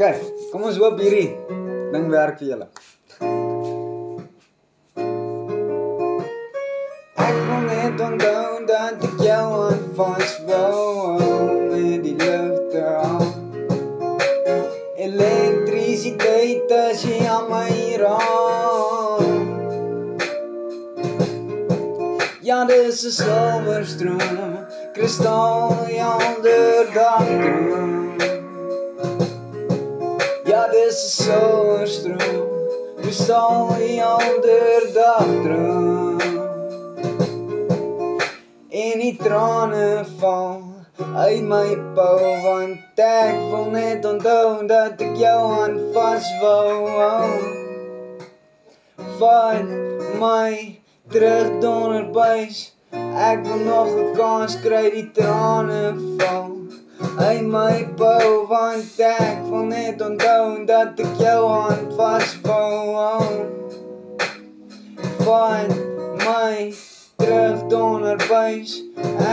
Ok, kom ons hoop hierdie ding werk vir julle. Ek wil net onthou dat ek jou aan vaswou met die ligte aan. Elektrisiteit as jy aan my raak. Ja, dis 'n silverstroom, kristalhelder dagdroom. Ja, dis 'n silverstroom, kristalhelder dagdroom. En die trane val uit my pou, want ek wil net onthou dat ek jou aan vaswou. Vat my terug donderbuis, ek wil nog 'n kans kry, die trane val uit my pou, want ek wil net onthou dat ek jou aan vaswou. Vat my terug donderbuis,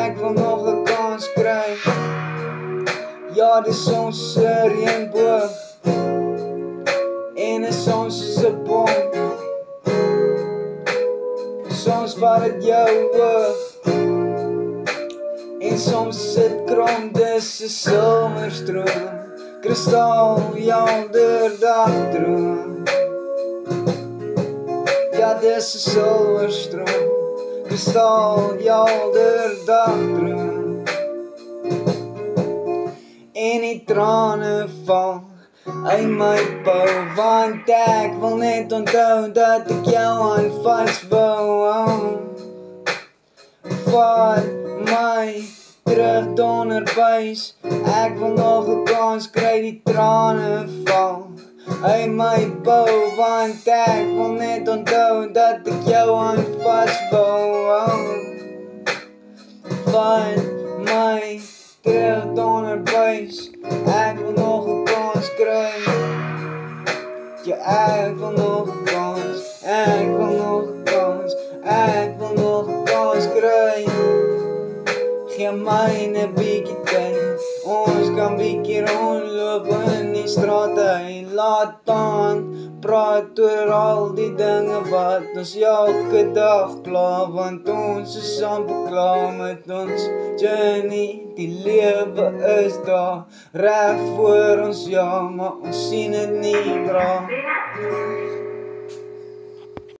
ek wil nog 'n kans kry. Ja, dis ons reënboog en is ons is 'n bom. Soms vat het jou oog en soms sit krom, dis 'n silverstroom, kristalhelder dagdroom. Ja, dis 'n silverstroom, kristalhelder dagdroom. En die trane val uit my pou, want ek wil net onthou dat ek jou aan vaswou. Vat my terug donderbuis, ek wil nog 'n kans kry, die trane val uit my pou, want ek wil net onthou dat ek jou aan vaswou. Vat my terug donderbuis, ek wil nog 'n kans kry. Ja, ek wil nog 'n kans, ek wil nog 'n kans, ek wil nog 'n kans kry. Gee my 'n bietjie tyd, ons kan bietjie rondloop in die strate en laat aan praat oor al die dinge wat ons elke dag pla, want ons is amper klaar met ons journey. Die lewe is daar reg voor ons, ja, maar ons sien dit nie bra.